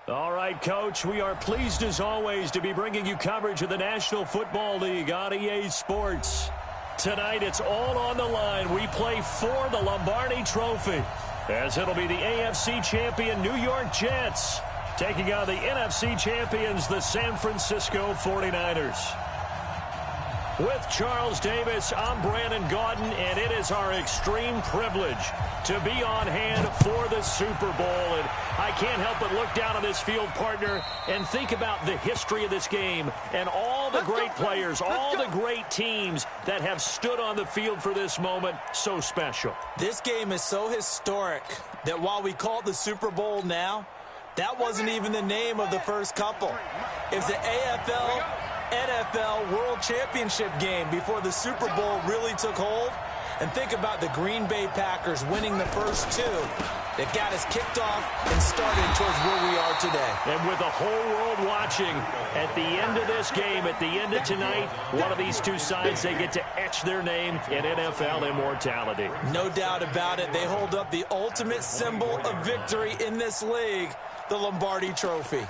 All right, Coach, we are pleased as always to be bringing you coverage of the National Football League on EA Sports. Tonight, it's all on the line. We play for the Lombardi Trophy, as it'll be the AFC champion New York Jets taking on the NFC champions, the San Francisco 49ers. With Charles Davis, I'm Brandon Gaudin, and it is our extreme privilege to be on hand for the Super Bowl. And I can't help but look down on this field, partner, and think about the history of this game and all the great players, all the great teams that have stood on the field for this moment. So special. This game is so historic that while we call it the Super Bowl now, that wasn't even the name of the first couple. It's the AFL NFL World Championship game before the Super Bowl really took hold. And think about the Green Bay Packers winning the first two that got us kicked off and started towards where we are today. And with the whole world watching, at the end of this game, at the end of tonight, one of these two sides, they get to etch their name in NFL immortality. No doubt about it. They hold up the ultimate symbol of victory in this league, the Lombardi Trophy.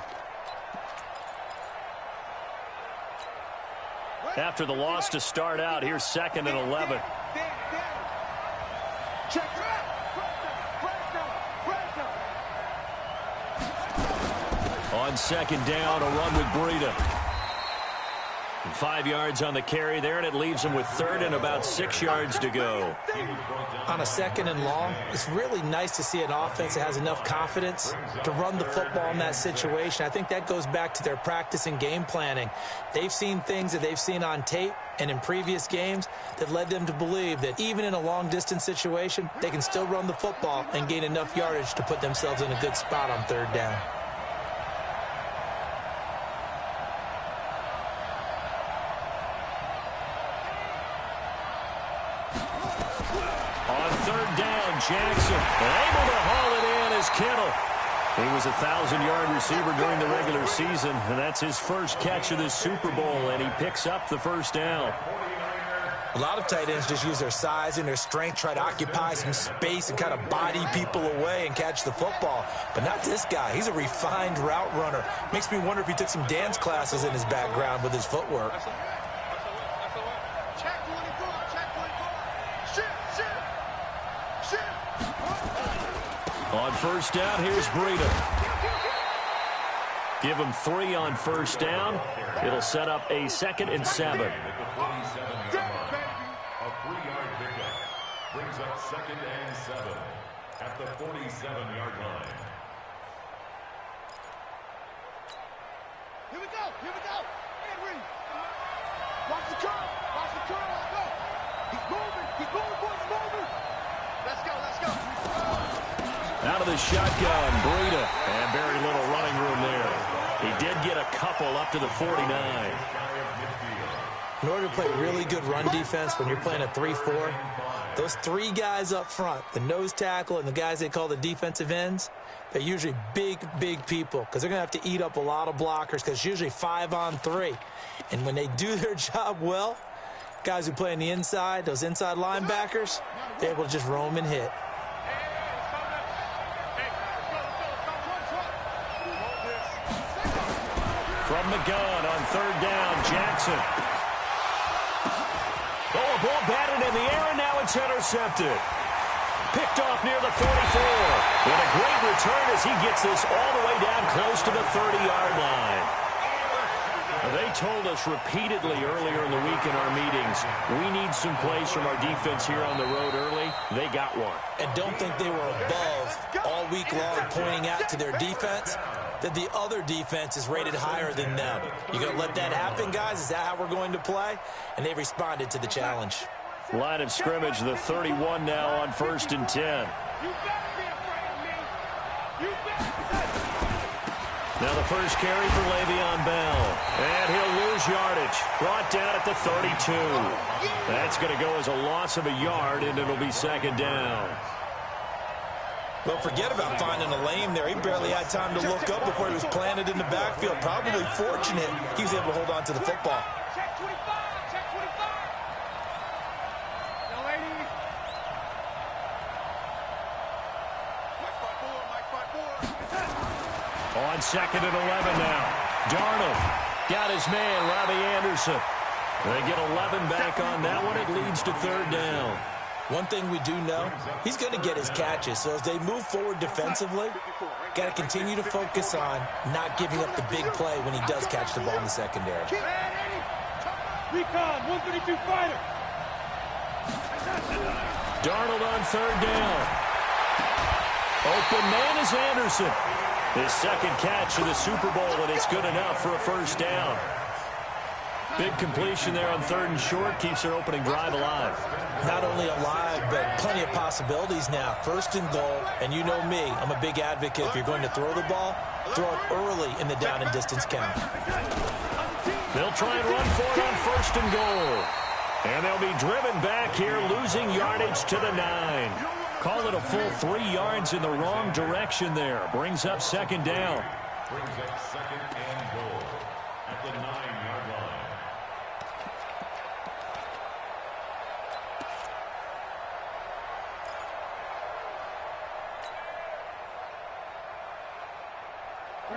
After the loss to start out, here's 2nd and 11. On 2nd down, a run with Breida. 5 yards on the carry there, and it leaves him with 3rd and about 6 yards to go. On a 2nd and long, it's really nice to see an offense that has enough confidence to run the football in that situation. I think that goes back to their practice and game planning. They've seen things that they've seen on tape and in previous games that led them to believe that even in a long-distance situation, they can still run the football and gain enough yardage to put themselves in a good spot on 3rd down. Jackson able to haul it in as Kittle. He was a 1,000-yard receiver during the regular season, and that's his first catch of the Super Bowl, and he picks up the first down. A lot of tight ends just use their size and their strength, try to occupy some space and kind of body people away and catch the football. But not this guy. He's a refined route runner. Makes me wonder if he took some dance classes in his background with his footwork. On 1st down, here's Breida. Give him 3 on 1st down. It'll set up a 2nd and 7. A 3-yard pickup brings up 2nd and 7 at the 47-yard line. Here we go. Henry. Watch the curl. Let's go. He's moving, boys, moving. Let's go. Out of the shotgun, Breida, and very little running room there. He did get a couple up to the 49. In order to play really good run defense when you're playing a 3-4, those 3 guys up front, the nose tackle and the guys they call the defensive ends, they're usually big people because they're going to have to eat up a lot of blockers because it's usually 5 on 3. And when they do their job well, guys who play on the inside, those inside linebackers, they're able to just roam and hit. From the gun on 3rd down, Jackson. Oh, a ball batted in the air, and now it's intercepted. Picked off near the 44. And a great return as he gets this all the way down close to the 30-yard line. They told us repeatedly earlier in the week in our meetings, we need some plays from our defense here on the road early. They got one. And don't think they were above all week long pointing out to their defense that the other defense is rated higher than them. You going to let that happen, guys? Is that how we're going to play? And they responded to the challenge. Line of scrimmage, the 31 now on 1st and 10. Now the first carry for Le'Veon Bell. And he'll lose yardage. Brought down at the 32. That's going to go as a loss of a yard, and it'll be 2nd down. Well, forget about finding a lane there. He barely had time to look up before he was planted in the backfield. Probably fortunate he was able to hold on to the football. Check 25. Young lady. Mike 5-4. On 2nd and 11 now. Darnold got his man, Robbie Anderson. They get 11 back on that one. It leads to 3rd down. One thing we do know, he's going to get his catches. So as they move forward defensively, got to continue to focus on not giving up the big play when he does catch the ball in the secondary. Recon, 132 fighter. Darnold on 3rd down. Open man is Anderson. His 2nd catch of the Super Bowl, and it's good enough for a 1st down. Big completion there on 3rd and short. Keeps their opening drive alive. Not only alive, but plenty of possibilities now. 1st and goal, and you know me, I'm a big advocate. If you're going to throw the ball, throw it early in the down and distance count. They'll try and run for it on 1st and goal. And they'll be driven back here, losing yardage to the 9. Call it a full 3 yards in the wrong direction there. Brings up 2nd down. Brings up 2nd and goal at the 9-yard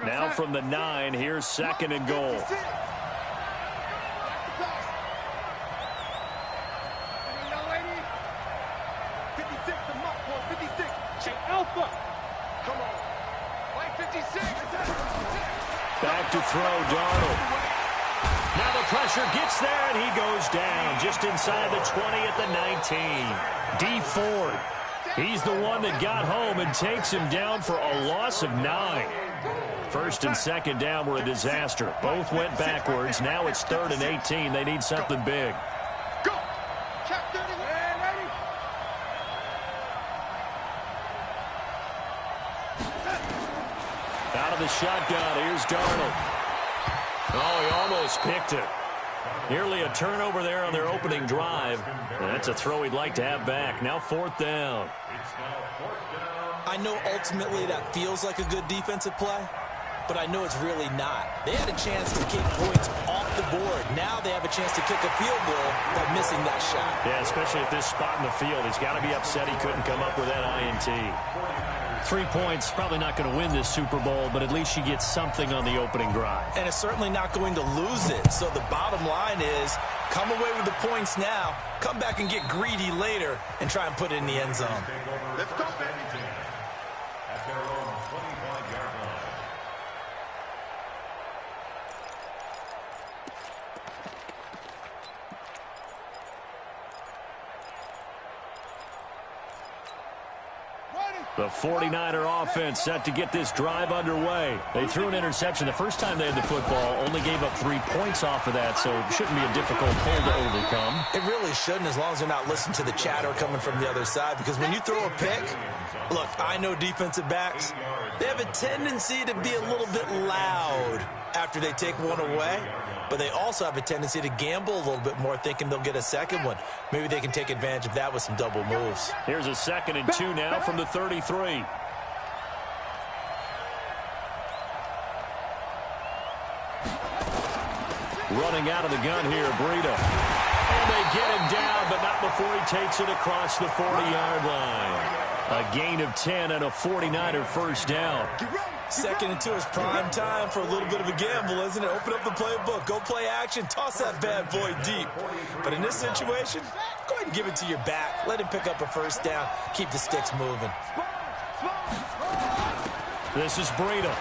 line. Now from the 9, here's 2nd and goal. Back to throw, Darnold. Now the pressure gets there, and he goes down just inside the 20 at the 19. D. Ford. He's the one that got home and takes him down for a loss of 9. 1st and 2nd down were a disaster. Both went backwards. Now it's 3rd and 18. They need something big. Go! Check 30. Ready? Out of the shotgun, here's Darnold. Oh, he almost picked it. Nearly a turnover there on their opening drive. And that's a throw he'd like to have back. Now 4th down. I know ultimately that feels like a good defensive play, but I know it's really not. They had a chance to kick points off the board. Now they have a chance to kick a field goal by missing that shot. Yeah, especially at this spot in the field. He's got to be upset he couldn't come up with that INT. 3 points, probably not going to win this Super Bowl, but at least she gets something on the opening drive. And it's certainly not going to lose it. So the bottom line is, come away with the points now, come back and get greedy later, and try and put it in the end zone. Let's go, baby. At their own 25-yard line. The 49er offense set to get this drive underway. They threw an interception the first time they had the football, only gave up 3 points off of that, so it shouldn't be a difficult hole to overcome. It really shouldn't, as long as they're not listening to the chatter coming from the other side, because when you throw a pick, look, I know defensive backs, they have a tendency to be a little bit loud after they take one away, but they also have a tendency to gamble a little bit more, thinking they'll get a second one. Maybe they can take advantage of that with some double moves. Here's a 2nd and 2 now from the 33. Running out of the gun here, Breida. And they get him down, but not before he takes it across the 40-yard line. A gain of 10 and a 49er 1st down. 2nd and 2 is prime time for a little bit of a gamble, isn't it? Open up the playbook, go play action, toss that bad boy deep. But in this situation, go ahead and give it to your back. Let him pick up a 1st down, keep the sticks moving. This is Breida.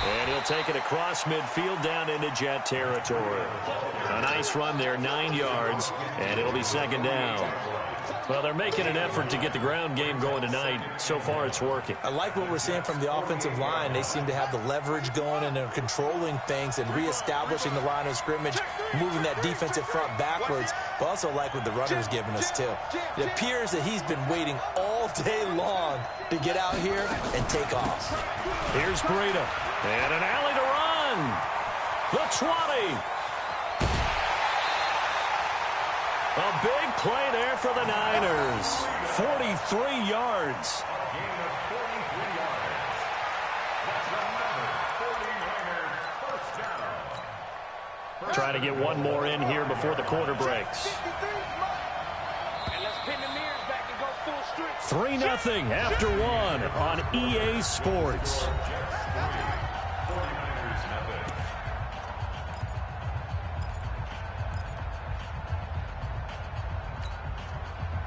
And he'll take it across midfield down into Jet territory. A nice run there, 9 yards, and it'll be 2nd down. Well, they're making an effort to get the ground game going tonight. So far, it's working. I like what we're seeing from the offensive line. They seem to have the leverage going, and they're controlling things and reestablishing the line of scrimmage, moving that defensive front backwards. But also like what the runner's giving us, too. It appears that he's been waiting all day long to get out here and take off. Here's Breida. And an alley to run. The 20. A big play there for the Niners. 43 yards. Gain of 43 yards. That's another 49er 1st down. Try to get one more in here before the quarter breaks. And let's pin the mirrors back and go full strength. 3-0 after 1 on EA Sports. 49ers nothing.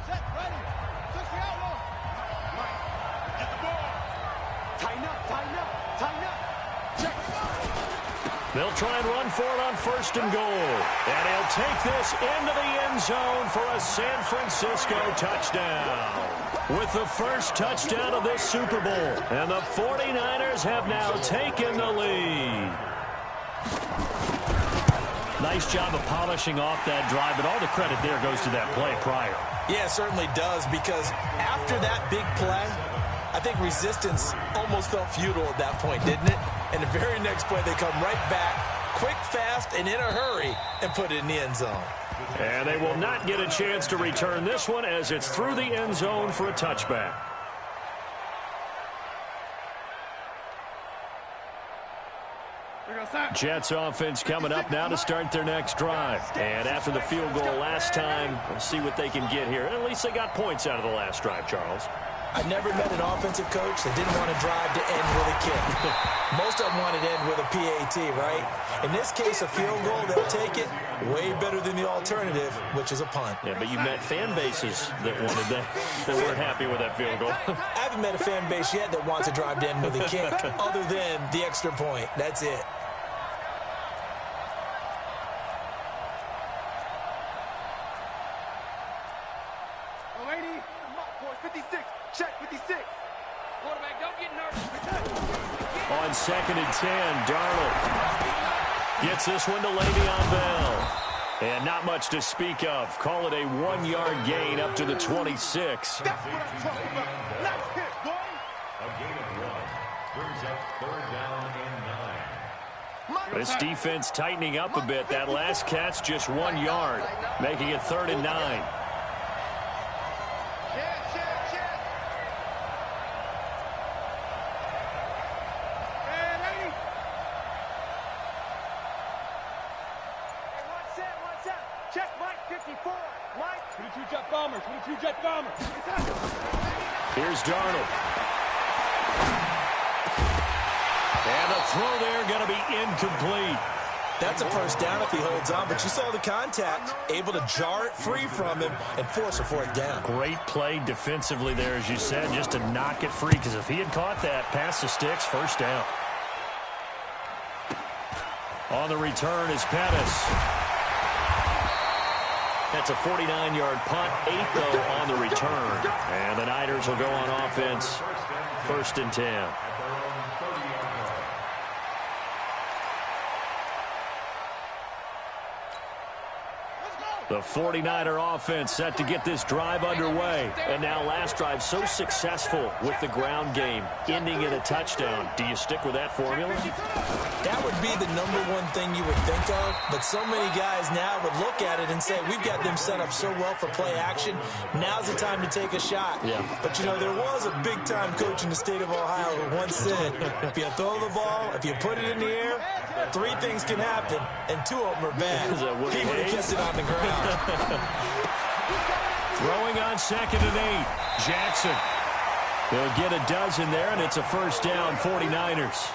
Set, ready. Push the outlaw. Mike, get the ball. Tighten up, tighten up, tighten up. Check. They'll try and run for it on 1st and goal. And he'll take this into the end zone for a San Francisco touchdown. With the first touchdown of this Super Bowl. And the 49ers have now taken the lead. Nice job of polishing off that drive, but all the credit there goes to that play prior. Yeah, it certainly does, because after that big play, I think resistance almost felt futile at that point, didn't it? And the very next play, they come right back, quick, fast, and in a hurry, and put it in the end zone. And they will not get a chance to return this one as it's through the end zone for a touchback. Jets offense coming up now to start their next drive. And after the field goal last time, we'll see what they can get here. At least they got points out of the last drive, Charles. I never met an offensive coach that didn't want to drive to end with a kick. Most of them wanted to end with a PAT, right? In this case, a field goal, they'll take it way better than the alternative, which is a punt. Yeah, but you met fan bases that wanted that weren't happy with that field goal. I haven't met a fan base yet that wants to drive to end with a kick, other than the extra point. That's it. On 2nd and 10, Darnold gets this one to Le'Veon Bell. And not much to speak of. Call it a 1-yard gain up to the 26. That's what I'm talking about. Nice hit, boy. A gain of 1 brings up 3rd down and 9. This defense tightening up a bit. That last catch just 1 yard, making it 3rd and 9. Here's Darnold. And the throw there going to be incomplete. That's a first down if he holds on, but you saw the contact, able to jar it free from him and force a 4th down. Great play defensively there, as you said, just to knock it free, because if he had caught that, past the sticks, 1st down. On the return is Pettis. That's a 49-yard punt, 8 though on the return. And the Niners will go on offense, 1st and 10. The 49er offense set to get this drive underway. And now last drive so successful with the ground game, ending in a touchdown. Do you stick with that formula? That would be the #1 thing you would think of, but so many guys now would look at it and say, we've got them set up so well for play action, now's the time to take a shot. Yeah. But, you know, there was a big-time coach in the state of Ohio who once said, if you throw the ball, if you put it in the air, 3 things can happen, and 2 of them are bad. Is that what he would have kept it on the ground. Throwing on 2nd and 8. Jackson. They'll get a dozen there, and it's a 1st down, 49ers.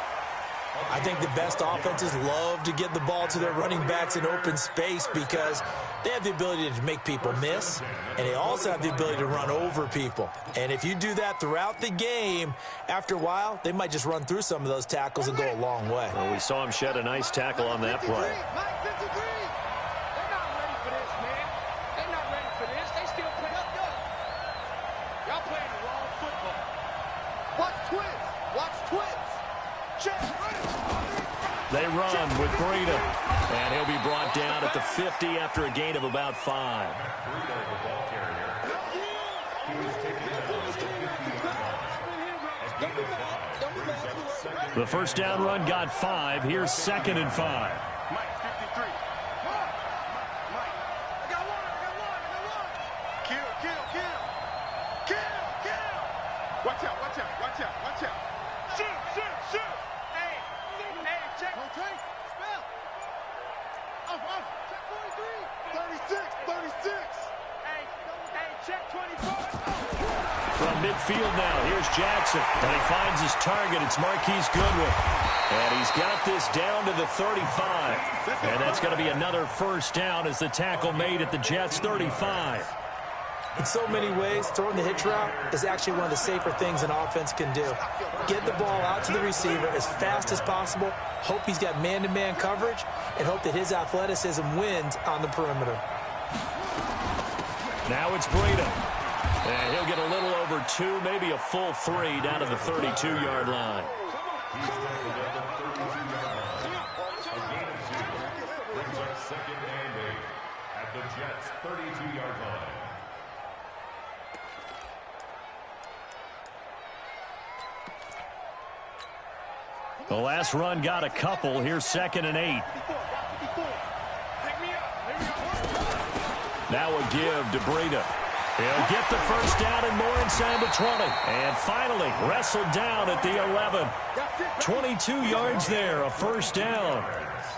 I think the best offenses love to get the ball to their running backs in open space because they have the ability to make people miss, and they also have the ability to run over people. And if you do that throughout the game, after a while, they might just run through some of those tackles and go a long way. Well, we saw him shed a nice tackle on that play. They run with Breida, and he'll be brought down at the 50 after a gain of about 5. Breida, the ball carrier. He was taken down at the 50-yard line. A gain of 5 brings up 2nd. The first down run got 5. Here's 2nd and 5. Mike, 53. Mike, I got one. Kill. Watch out. Shoot. Hey, check. Okay, spell. Off. Check 43. 36. Hey, check 24. from midfield now. Here's Jackson. And he finds his target. It's Marquise Goodwin. And he's got this down to the 35. And that's going to be another first down as the tackle made at the Jets' 35. In so many ways, throwing the hitch route is actually one of the safer things an offense can do. Get the ball out to the receiver as fast as possible, hope he's got man-to-man coverage, and hope that his athleticism wins on the perimeter. Now it's Breida. And he'll get a little over 2, maybe a full 3 down to the 32-yard line. Brings up second and 8 at the Jets' 32-yard line. The last run got a couple. Here's second and 8. Now a give to Breida. He'll get the first down and more inside the 20. And finally wrestled down at the 11. 22 yards there, a first down.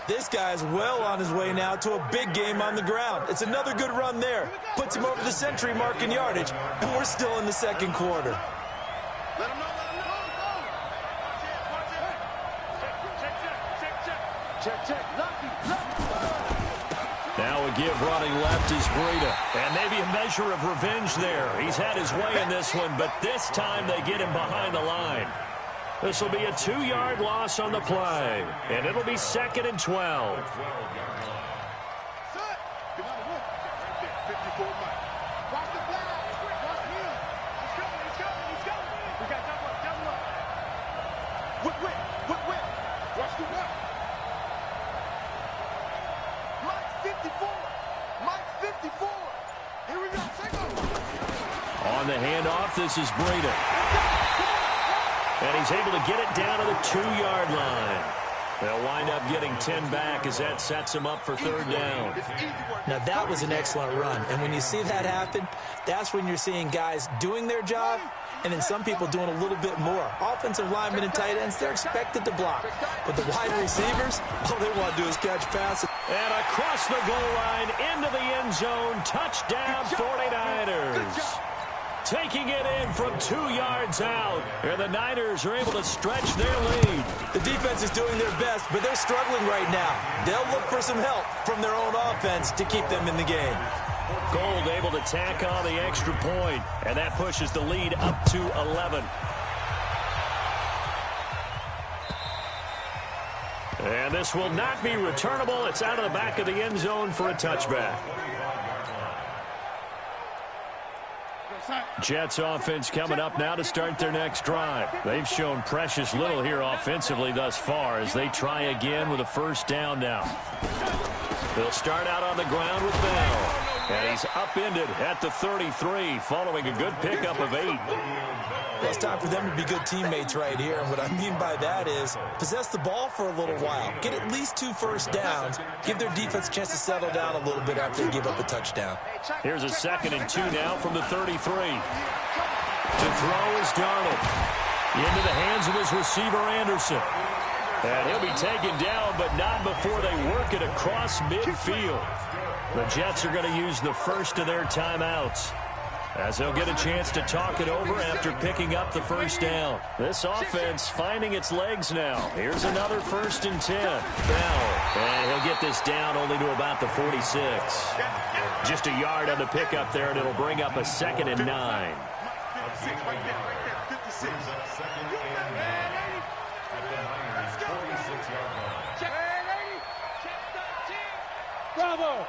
This guy's well on his way now to a big game on the ground. It's another good run there. Puts him over the century mark in yardage, and we're still in the second quarter. Let him know, let him know. Check. Lucky. Now a give running left is Breida. And maybe a measure of revenge there. He's had his way in this one, but this time they get him behind the line. This will be a 2-yard loss on the play. And it'll be second and 12. On the handoff, this is Breida. And he's able to get it down to the 2-yard line. They'll wind up getting 10 back as that sets him up for third down. Now that was an excellent run. And when you see that happen, that's when you're seeing guys doing their job and then some people doing a little bit more. Offensive linemen and tight ends, they're expected to block. But the wide receivers, all they want to do is catch passes. And across the goal line into the end zone. Touchdown 49ers. Taking it in from 2 yards out. And the Niners are able to stretch their lead. The defense is doing their best, but they're struggling right now. They'll look for some help from their own offense to keep them in the game. Gold able to tack on the extra point, and that pushes the lead up to 11. And this will not be returnable. It's out of the back of the end zone for a touchback. Jets offense coming up now to start their next drive. They've shown precious little here offensively thus far as they try again with a first down now. They'll start out on the ground with Bell. And he's upended at the 33 following a good pickup of 8. Well, it's time for them to be good teammates right here. And what I mean by that is possess the ball for a little while. Get at least 2 first downs. Give their defense a chance to settle down a little bit after they give up a touchdown. Here's a second and 2 now from the 33. To throw is Darnold. Into the hands of his receiver, Anderson. And he'll be taken down, but not before they work it across midfield. The Jets are going to use the first of their timeouts as they'll get a chance to talk it over after picking up the first down. This offense finding its legs now. Here's another first and 10. Bell. And he'll get this down only to about the 46. Just a yard on the pickup there, and it'll bring up a second and 9. Bravo!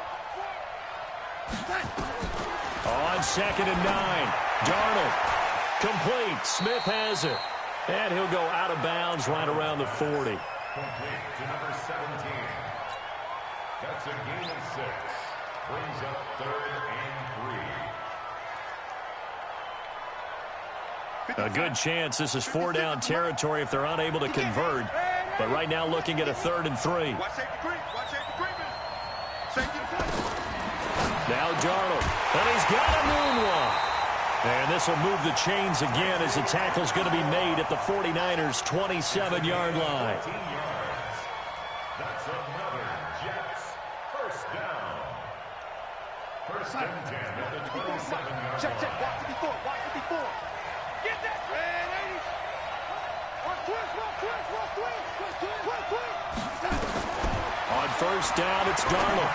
On second and 9, Darnold. Complete. Smith has it. And he'll go out of bounds right around the 40. Complete to number 17. That's a gain of 6. Brings up third and 3. A good chance this is 4-down territory if they're unable to convert. But right now looking at a 3rd and 3. Now Darnold. And he's got a moonwalk. And this will move the chains again as the tackle's going to be made at the 49ers' 27-yard line. That's another Jets first down. Check, check. Watch 54. Watch 54. Get that. Man, 80. Watch twist. On first down, it's Darnold.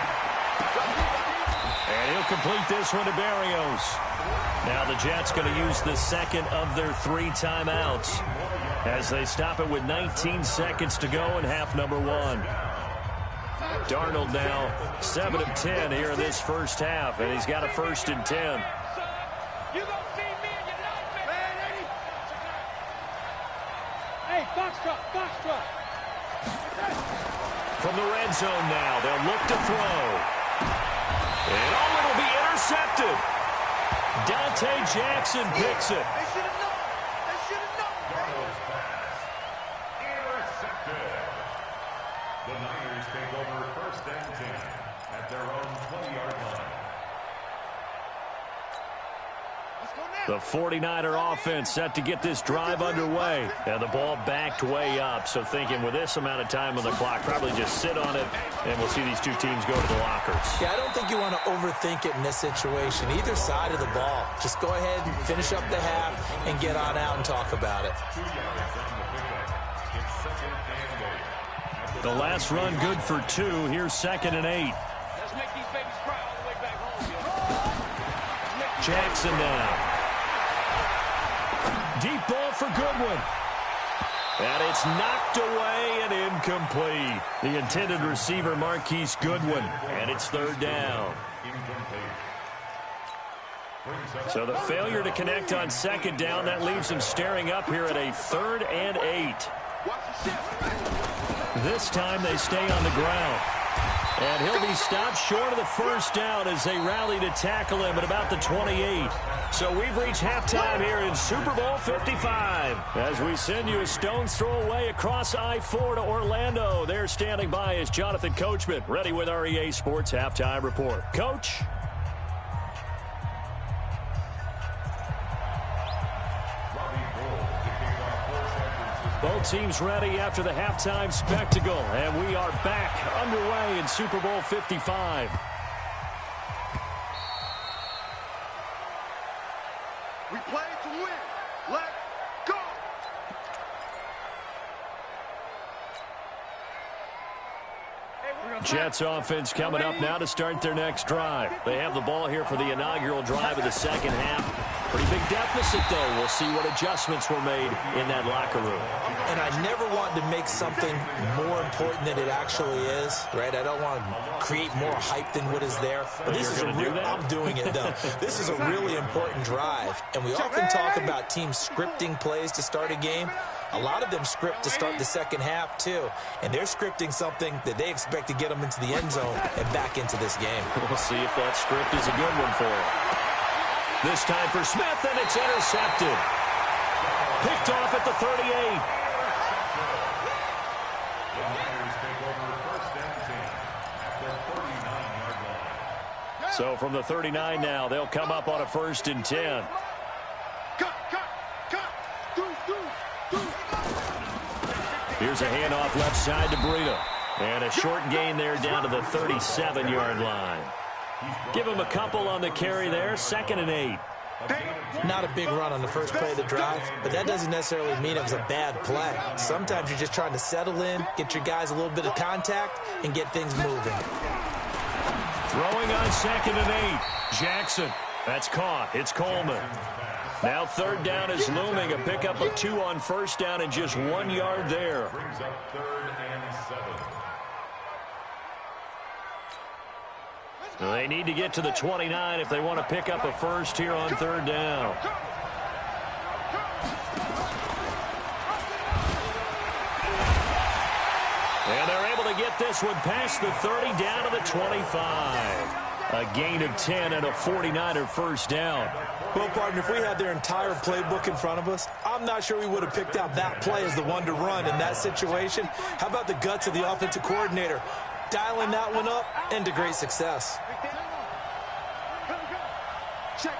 And he'll complete this one to Berrios. Now the Jets going to use the second of their 3 timeouts as they stop it with 19 seconds to go in half number 1. Darnold now 7 of 10 here in this first half, and he's got a 1st and 10. You gonna see me in your nightmare. Man, 80. Hey, box truck. From the red zone now, they'll look to throw. And it'll be intercepted. Dante Jackson picks it. They should have known. Darnold's pass. Intercepted. The Niners take over 1st and 10 at their own 20-yard line. The 49er offense set to get this drive underway. And the ball backed way up. So thinking with this amount of time on the clock, probably just sit on it, and we'll see these two teams go to the lockers. Yeah, I don't think you want to overthink it in this situation. Either side of the ball. Just go ahead and finish up the half and get on out and talk about it. 2 yards on the pickup. It's 2nd and 8. The last run good for 2. Here's 2nd and 8. Let's make these babies cry all the way back home, yo. Jackson now. Deep ball for Goodwin. And it's knocked away and incomplete. The intended receiver, Marquise Goodwin. And it's 3rd down. So the failure to connect on 2nd down, that leaves him staring up here at a 3rd and 8. This time they stay on the ground. And he'll be stopped short of the 1st down as they rally to tackle him at about the 28. So we've reached halftime here in Super Bowl 55. As we send you a stone's throw away across I-4 to Orlando. There standing by is Jonathan Coachman, ready with our EA Sports Halftime Report. Coach? Both teams ready after the halftime spectacle, and we are back underway in Super Bowl 55. We play to win. Let's go. Jets offense coming up now to start their next drive. They have the ball here for the inaugural drive of the 2nd half. Pretty big deficit, though. We'll see what adjustments were made in that locker room. And I never want to make something more important than it actually is, right? I don't want to create more hype than what is there. But this is I'm doing it, though. This is a really important drive. And we often talk about teams scripting plays to start a game. A lot of them script to start the 2nd half, too. And they're scripting something that they expect to get them into the end zone and back into this game. We'll see if that script is a good one for them. This time for Smith, and it's intercepted. Picked off at the 38. The Niners take over 1st and 10 at their 39-yard line. So from the 39 now, they'll come up on a 1st and 10. Cut. Here's a handoff left side to Breida. And a short gain there down to the 37-yard line. Give him a couple on the carry there. 2nd and 8. Not a big run on the first play of the drive, but that doesn't necessarily mean it was a bad play. Sometimes you're just trying to settle in, get your guys a little bit of contact, and get things moving. Throwing on 2nd and 8. Jackson. That's caught. It's Coleman. Now 3rd down is looming. A pickup of 2 on 1st down and just 1 yard there. Brings up 3rd and 7. They need to get to the 29 if they want to pick up a 1st here on 3rd down. And they're able to get this one past the 30 down to the 25. A gain of 10 and a 49er 1st down. Well, partner, if we had their entire playbook in front of us, I'm not sure we would have picked out that play as the one to run in that situation. How about the guts of the offensive coordinator? Dialing that one up and to great success. Check.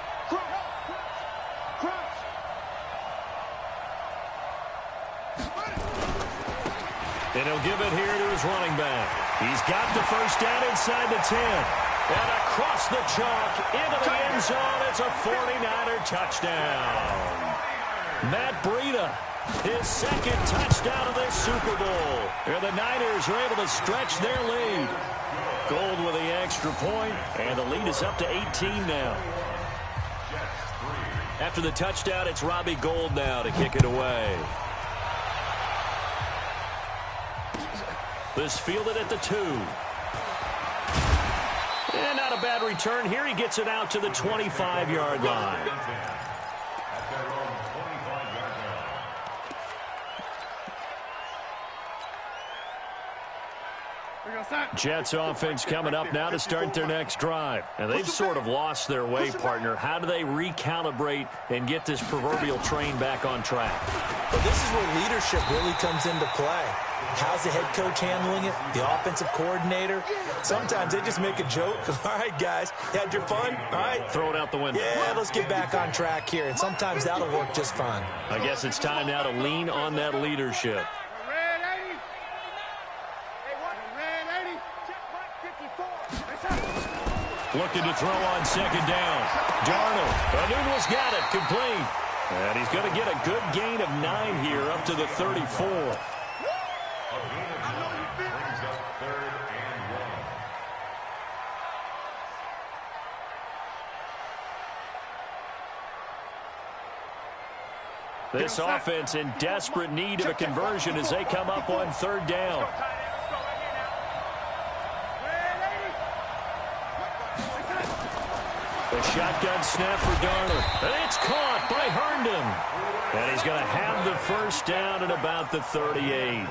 Crouch. And he'll give it here to his running back. He's got the 1st down inside the 10. And across the chalk, into the end zone, it's a 49er touchdown. Matt Breida, his second touchdown of this Super Bowl. And the Niners are able to stretch their lead. Gold with the extra point, and the lead is up to 18 now. After the touchdown, it's Robbie Gould now to kick it away. This fielded at the 2. And not a bad return here. He gets it out to the 25-yard line. Jets offense coming up now to start their next drive. And they've sort of lost their way, partner. How do they recalibrate and get this proverbial train back on track? Well, this is where leadership really comes into play. How's the head coach handling it? The offensive coordinator? Sometimes they just make a joke. All right, guys, you had your fun? All right. Throw it out the window. Yeah, let's get back on track here. And sometimes that'll work just fine. I guess it's time now to lean on that leadership. Looking to throw on second down. Darnold. Anunwa's got it. Complete. And he's going to get a good gain of 9 here up to the 34. This offense in desperate need of a conversion as they come up on third down. The shotgun snap for Darnold. And it's caught by Herndon. And he's going to have the first down at about the 38.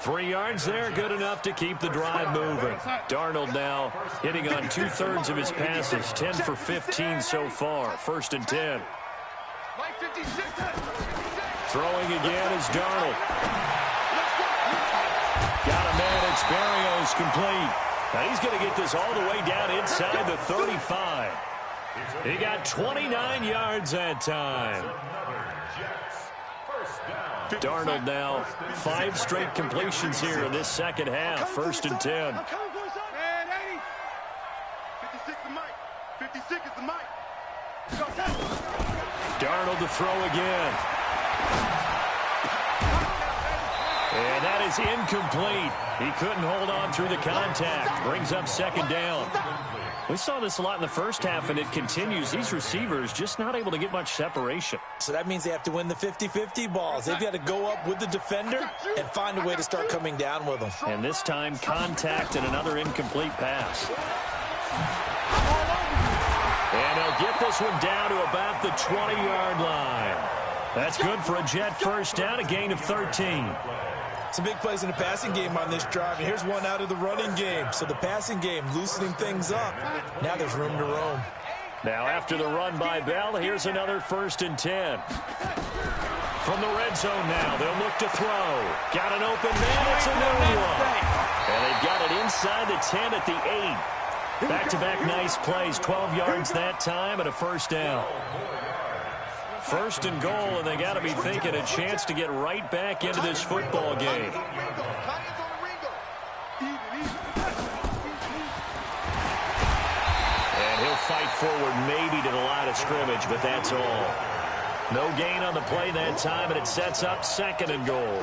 3 yards there, good enough to keep the drive moving. Darnold now hitting on 2/3 of his passes, 10 for 15 so far. 1st and 10. Throwing again is Darnold. Got a man, it's Berrios, complete. Now he's going to get this all the way down inside the 35. He got 29 yards that time. Darnold now 5 straight completions here in this second half. 1st and 10. 56 is Mike. 56 is the Mike. Darnold to throw again. And that is incomplete. He couldn't hold on through the contact. Brings up second down. We saw this a lot in the first half, and it continues. These receivers just not able to get much separation. So that means they have to win the 50-50 balls. They've got to go up with the defender and find a way to start coming down with them. And this time, contact and another incomplete pass. And they'll get this one down to about the 20-yard line. That's good for a Jet first down, a gain of 13. Some big plays in the passing game on this drive, and here's one out of the running game. So the passing game loosening things up. Now there's room to roam. Now after the run by Bell, here's another 1st and 10. From the red zone now, they'll look to throw. Got an open man, it's a new one. And they've got it inside the 10 at the 8. Back-to-back nice plays, 12 yards that time and a first down. 1st and goal, and they got to be thinking a chance to get right back into this football game. And he'll fight forward maybe to the line of scrimmage, but that's all. No gain on the play that time, and it sets up 2nd and goal.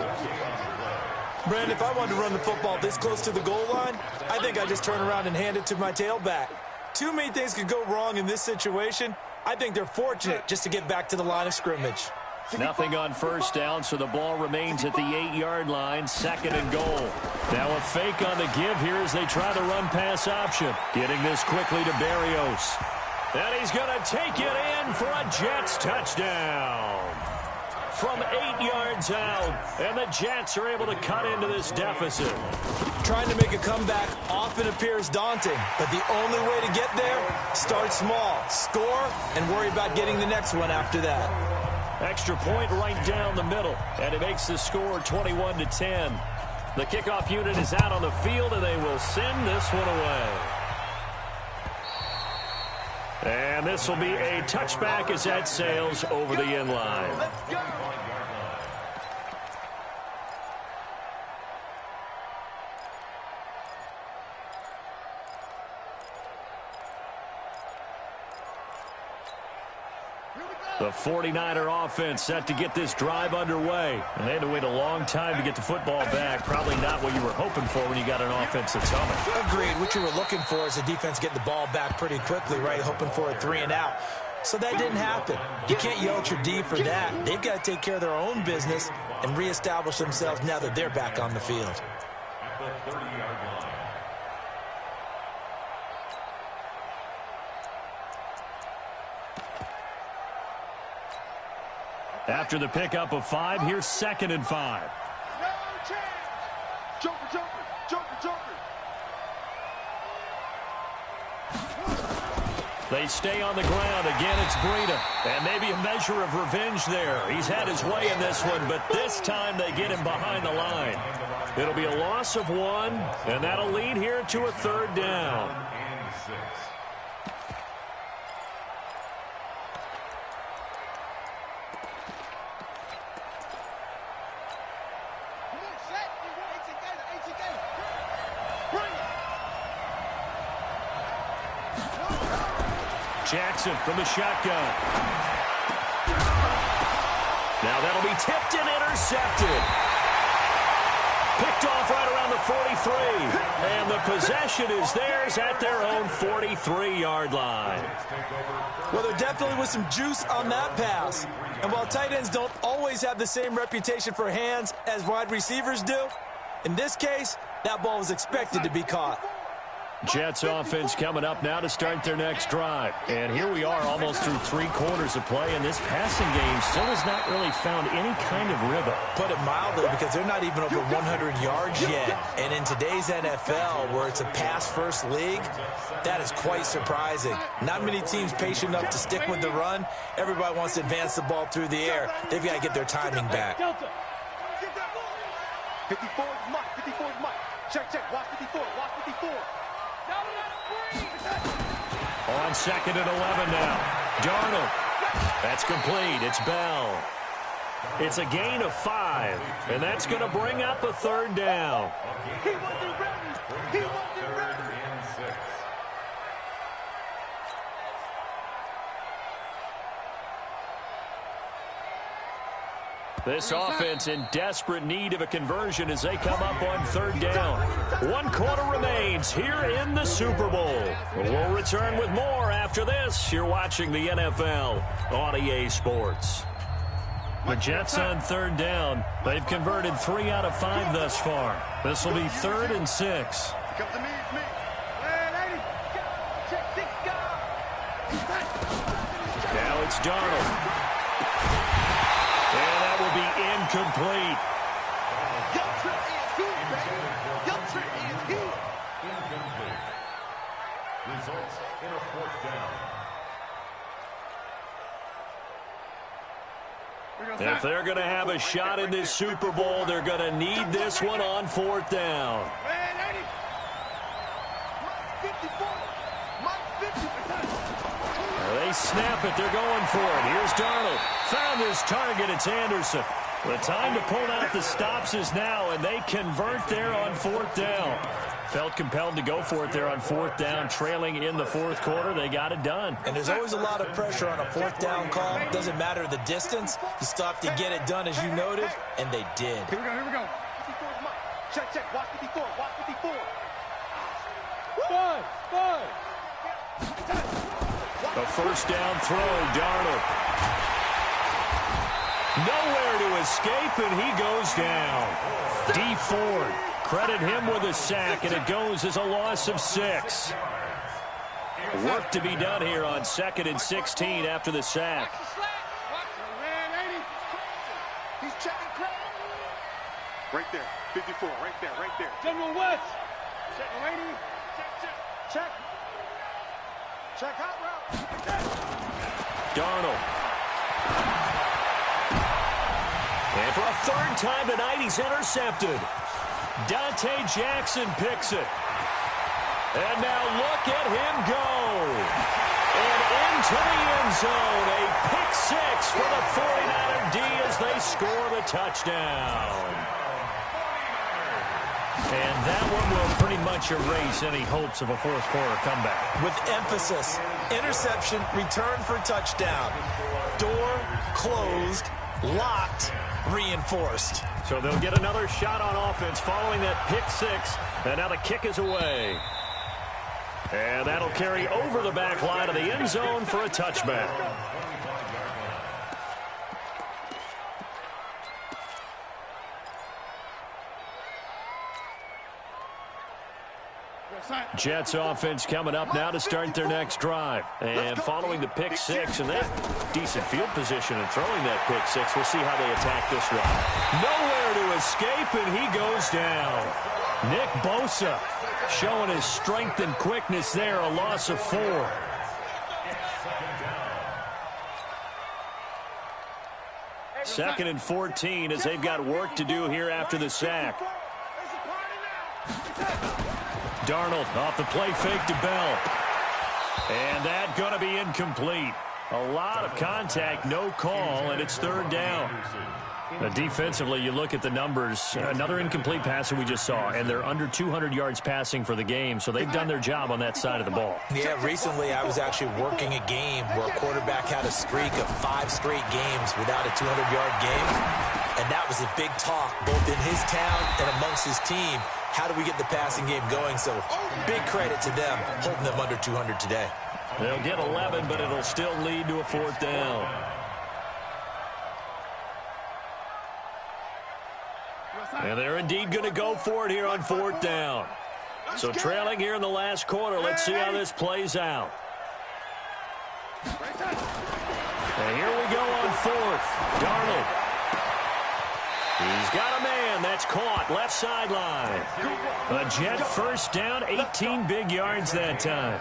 Brandon, if I wanted to run the football this close to the goal line, I think I just turn around and hand it to my tailback. Too many things could go wrong in this situation. I think they're fortunate just to get back to the line of scrimmage. Nothing on first down, so the ball remains at the 8-yard line, 2nd and goal. Now a fake on the give here as they try the run-pass option. Getting this quickly to Berrios. And he's going to take it in for a Jets touchdown. From 8 yards out, and the Jets are able to cut into this deficit. Trying to make a comeback often appears daunting, but the only way to get there, start small, score, and worry about getting the next one after that. Extra point right down the middle, and it makes the score 21-10. The kickoff unit is out on the field, and they will send this one away. And this will be a touchback as that sails over the end line. The 49er offense set to get this drive underway. And they had to wait a long time to get the football back. Probably not what you were hoping for when you got an offense that's humming. Agreed. What you were looking for is the defense getting the ball back pretty quickly, right? Hoping for a 3 and out. So that didn't happen. You can't yell at your D for that. They've got to take care of their own business and reestablish themselves now that they're back on the field. At the 30-yard line. After the pickup of 5, here's 2nd and 5. No chance. Joker, Joker, Joker, Joker. They stay on the ground. Again, it's Breida. And maybe a measure of revenge there. He's had his way in this one, but this time they get him behind the line. It'll be a loss of 1, and that'll lead here to a 3rd down. And 6. Come on, set. 18 gainer. Bring it. Jackson from the shotgun. Now that'll be tipped and intercepted. Picked off right around the 43. And the possession is theirs at their own 43-yard line. Well, there definitely was some juice on that pass. And while tight ends don't always have the same reputation for hands as wide receivers do, in this case, that ball was expected to be caught. Jets offense coming up now to start their next drive. And here we are almost through 3 quarters of play, and this passing game still has not really found any kind of rhythm. Put it mildly, because they're not even over 100 yards yet. And in today's NFL, where it's a pass-first league, that is quite surprising. Not many teams patient enough to stick with the run. Everybody wants to advance the ball through the air. They've got to get their timing back. 54 is Mike. 54 is Mike. Check, check. Watch 54. Watch 54. On 2nd and 11 now. Darnold. That's complete. It's Bell. It's a gain of 5, and that's going to bring up a 3rd down. He wasn't ready. He wasn't ready. 3rd and 6. This offense in desperate need of a conversion as they come up on 3rd down. 1 quarter remains here in the Super Bowl. We'll return with more after this. You're watching the NFL on EA Sports. The Jets on 3rd down. They've converted 3 out of 5 thus far. This will be 3rd and 6. Come to me, it's me. Now it's Darnold. And that will be incomplete. Young Trent is here, baby. Young Trent is here. Incomplete. Results in a 4th down. If they're going to have a shot in this Super Bowl, they're going to need this one on 4th down. They snap it. They're going for it. Here's Darnold. Found his target. It's Anderson. The time to pull out the stops is now, and they convert there on 4th down. Felt compelled to go for it there on 4th down, trailing in the 4th quarter. They got it done. And there's always a lot of pressure on a 4th down call. Doesn't matter the distance. You still have to get it done, as you noted, and they did. Here we go, here we go. 54 is mine. Check, check. Watch 54. Watch 54. Five. A 1st down throw, Darnold. Nowhere to escape, and he goes down. D. Ford, credit him with a sack, and it goes as a loss of 6. Work to be done here on 2nd and 16 after the sack. He's checking credit. Right there. 54. Right there. General West. Check, lady. Check. Check hot route. Darnold. And for a 3rd time tonight, he's intercepted. Dante Jackson picks it. And now look at him go. And into the end zone. A pick 6 for the 49er D as they score the touchdown. And that one will pretty much erase any hopes of a fourth quarter comeback. With emphasis, interception, return for touchdown. Door closed, locked, reinforced. So they'll get another shot on offense following that pick six. And now the kick is away. And that'll carry over the back line of the end zone for a touchback. Jets offense coming up now to start their next drive. And following the pick six and that decent field position and throwing that pick six, we'll see how they attack this drive. Nowhere to escape, and he goes down. Nick Bosa showing his strength and quickness there, a loss of 4. Second and 14 as they've got work to do here after the sack. Darnold off the play fake to Bell. And that going to be incomplete. A lot of contact, no call, and it's third down. Defensively, you look at the numbers. Another incomplete passer we just saw, and they're under 200 yards passing for the game, so they've done their job on that side of the ball. Yeah, recently I was actually working a game where a quarterback had a streak of 5 straight games without a 200-yard game, and that was a big talk, both in his town and amongst his team. How do we get the passing game going? So big credit to them, holding them under 200 today. They'll get 11, but it'll still lead to a fourth down. And they're indeed going to go for it here on fourth down. So trailing here in the last quarter. Let's see how this plays out. And here we go on fourth. Darnold. He's got a man. That's caught. Left sideline. A Jet first down. 18 big yards that time.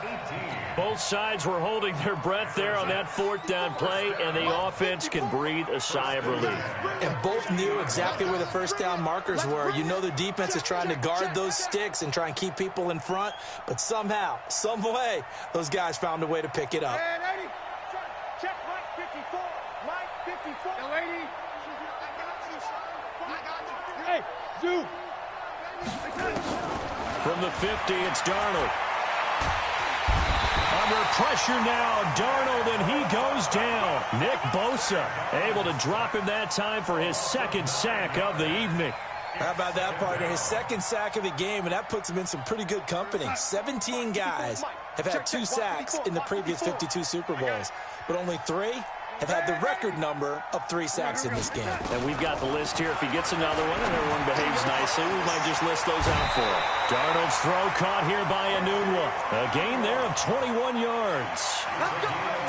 Both sides were holding their breath there on that fourth down play, and the offense can breathe a sigh of relief. And both knew exactly where the first down markers were. You know the defense is trying to guard those sticks and try and keep people in front, but somehow, some way, those guys found a way to pick it up. Check Mike 54. Mike 54. Yo, lady. Hey, Zoo. From the 50, it's Darnold. Under pressure now, Darnold, and he goes down. Nick Bosa able to drop him that time for his second sack of the evening. How about that, partner? His second sack of the game, and that puts him in some pretty good company. 17 guys have had 2 sacks in the previous 52 Super Bowls, but only 3 have had the record number of 3 sacks in this game. And we've got the list here. If he gets another one and everyone behaves nicely, we might just list those out for him. Darnold's throw caught here by Enunwa. A gain there of 21 yards.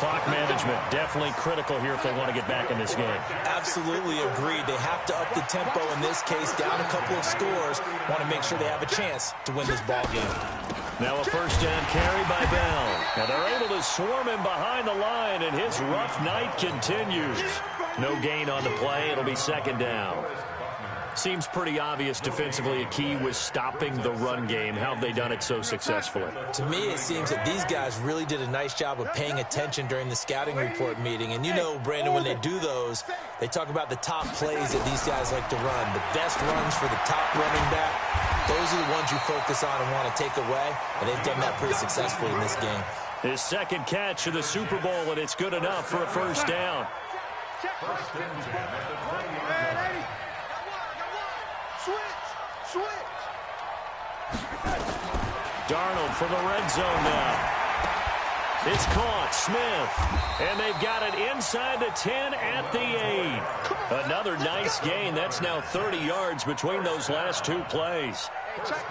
Clock management definitely critical here if they want to get back in this game. Absolutely agreed. They have to up the tempo in this case, down a couple of scores. Want to make sure they have a chance to win this ball game. Now a first down carry by Bell. And they're able to swarm him behind the line, and his rough night continues. No gain on the play. It'll be second down. Seems pretty obvious defensively a key was stopping the run game. How have they done it so successfully? To me, it seems that these guys really did a nice job of paying attention during the scouting report meeting. And you know, Brandon, when they do those, they talk about the top plays that these guys like to run. The best runs for the top running back. Those are the ones you focus on and want to take away. And they've done that pretty successfully in this game. His second catch of the Super Bowl, and it's good enough for a first down. Darnold from the red zone now. It's caught. Smith. And they've got it inside the 10 at the 8. Another nice gain. That's now 30 yards between those last 2 plays.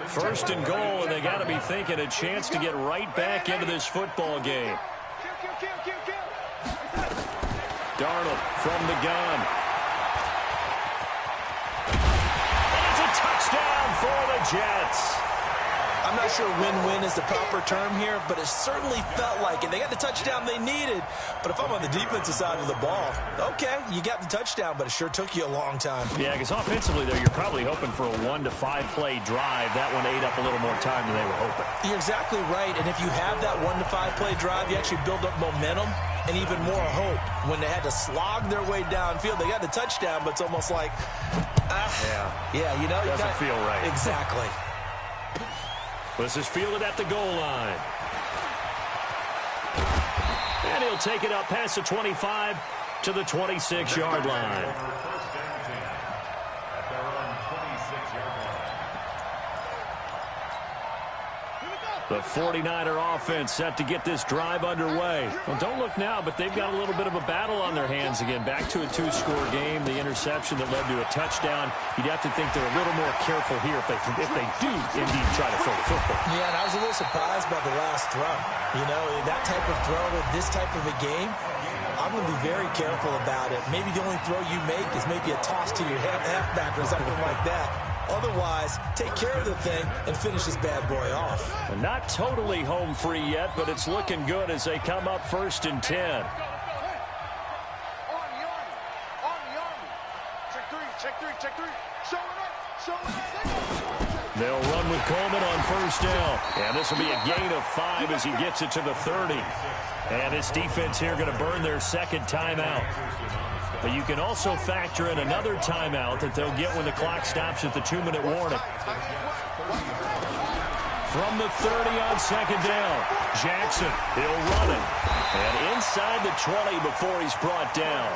First and goal, and they got to be thinking a chance to get right back into this football game. Darnold from the gun. And it's a touchdown for the Jets. I'm not sure win-win is the proper term here, but it certainly felt like it. They got the touchdown they needed, but if I'm on the defensive side of the ball, okay, you got the touchdown, but it sure took you a long time. Yeah, because offensively, though, you're probably hoping for a 1 to 5 play drive. That one ate up a little more time than they were hoping. You're exactly right, and if you have that 1 to 5 play drive, you actually build up momentum and even more hope. When they had to slog their way downfield, they got the touchdown, but it's almost like, yeah, you know, doesn't feel right. Exactly. This is fielded at the goal line. And he'll take it up past the 25 to the 26-yard line. The 49er offense set to get this drive underway. Well, don't look now, but they've got a little bit of a battle on their hands again. Back to a two-score game. The interception that led to a touchdown. You'd have to think they're a little more careful here if they do indeed try to throw the football. Yeah, and I was a little surprised by the last throw. You know, that type of throw with this type of a game, I'm going to be very careful about it. Maybe the only throw you make is maybe a toss to your halfback or something like that. Otherwise, take care of the thing and finish this bad boy off. Well, not totally home free yet, but it's looking good as they come up 1st and 10. Check three. Show it up. They'll run with Coleman on 1st down. And this will be a gain of 5 as he gets it to the 30. And this defense here going to burn their second timeout. But you can also factor in another timeout that they'll get when the clock stops at the 2-minute warning. From the 30 on 2nd down, Jackson, he'll run it. And inside the 20 before he's brought down.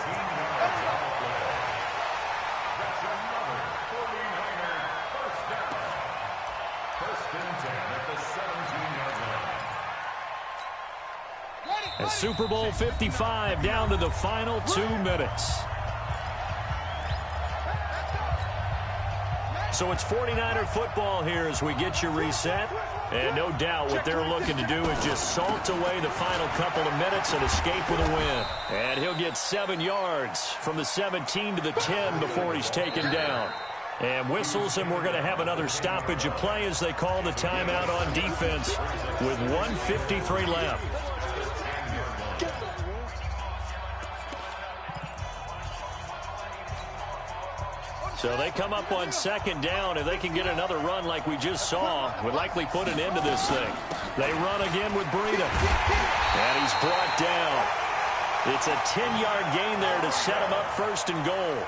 And Super Bowl 55 down to the final 2 minutes. So it's 49er football here as we get you reset. And no doubt what they're looking to do is just salt away the final couple of minutes and escape with a win. And he'll get 7 yards from the 17 to the 10 before he's taken down. And whistles, and we're going to have another stoppage of play as they call the timeout on defense with 1:53 left. So they come up on 2nd down. If they can get another run like we just saw, would likely put an end to this thing. They run again with Breida. And he's brought down. It's a 10-yard gain there to set him up 1st and goal.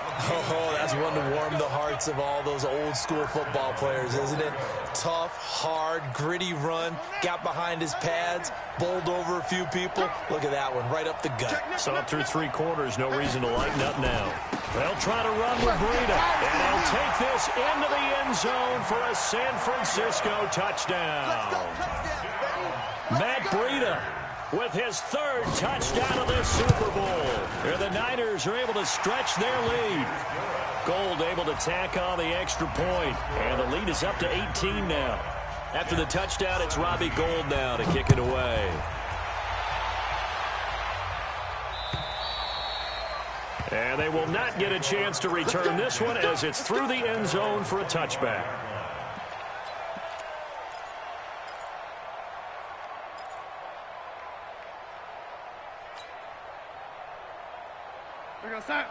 Oh, that's one to warm the hearts of all those old-school football players, isn't it? Tough, hard, gritty run. Got behind his pads, bowled over a few people. Look at that one, right up the gut. So up through 3 quarters, no reason to lighten up now. They'll try to run with Breida, and they'll take this into the end zone for a San Francisco touchdown. Matt Breida with his 3rd touchdown of this Super Bowl. And the Niners are able to stretch their lead. Gold able to tack on the extra point, and the lead is up to 18 now. After the touchdown, it's Robbie Gould now to kick it away. And they will not get a chance to return this one as it's through the end zone for a touchback.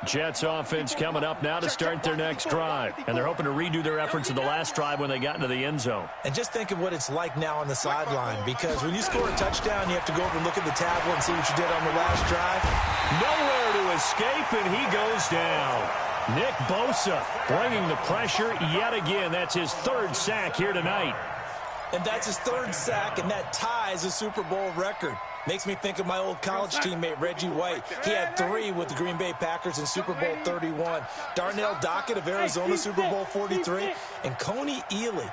Jets offense coming up now to start their next drive. And they're hoping to redo their efforts in the last drive when they got into the end zone. And just think of what it's like now on the sideline, because when you score a touchdown, you have to go over and look at the tablet and see what you did on the last drive. Nowhere to escape, and he goes down. Nick Bosa bringing the pressure yet again. That's his 3rd sack here tonight. And that's his 3rd sack, and that ties a Super Bowl record. Makes me think of my old college teammate, Reggie White. He had 3 with the Green Bay Packers in Super Bowl 31. Darnell Dockett of Arizona, Super Bowl 43. And Coney Ely,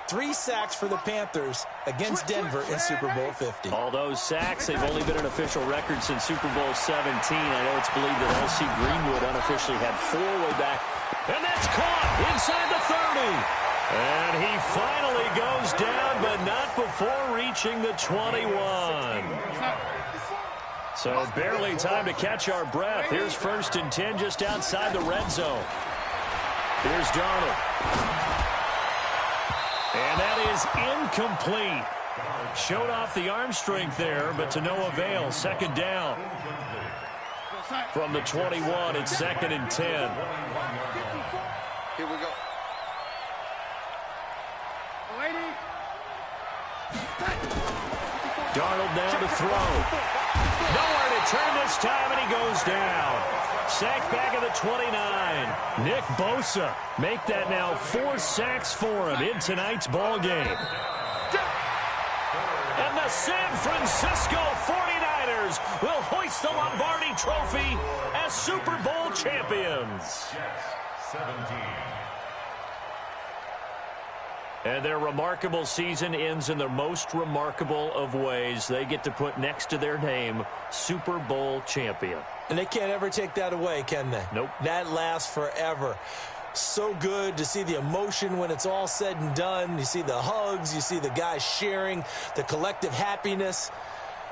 3 sacks for the Panthers against Denver in Super Bowl 50. All those sacks, they've only been an official record since Super Bowl 17. I know it's believed that L.C. Greenwood unofficially had 4 way back. And that's caught inside the 30. And he finally goes down, but not before reaching the 21. So barely time to catch our breath. Here's 1st and 10 just outside the red zone. Here's Darnold. And that is incomplete. Showed off the arm strength there, but to no avail. 2nd down. From the 21, it's 2nd and 10. Here we go. Darnold now to throw. Nowhere to turn this time, and he goes down. Sacked back at the 29. Nick Bosa make that now 4 sacks for him in tonight's ball game. The San Francisco 49ers will hoist the Lombardi Trophy as Super Bowl champions. Jets 17. And their remarkable season ends in the most remarkable of ways. They get to put next to their name, Super Bowl champion. And they can't ever take that away, can they? Nope. That lasts forever. So good to see the emotion when it's all said and done. You see the hugs. You see the guys sharing, the collective happiness.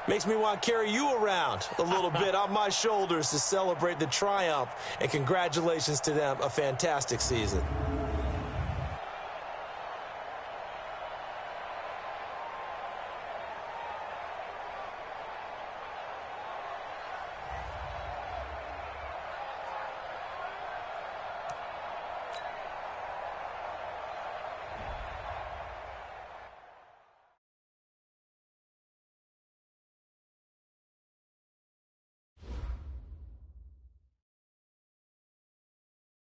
Makes me want to carry you around a little bit on my shoulders to celebrate the triumph. And congratulations to them. A fantastic season.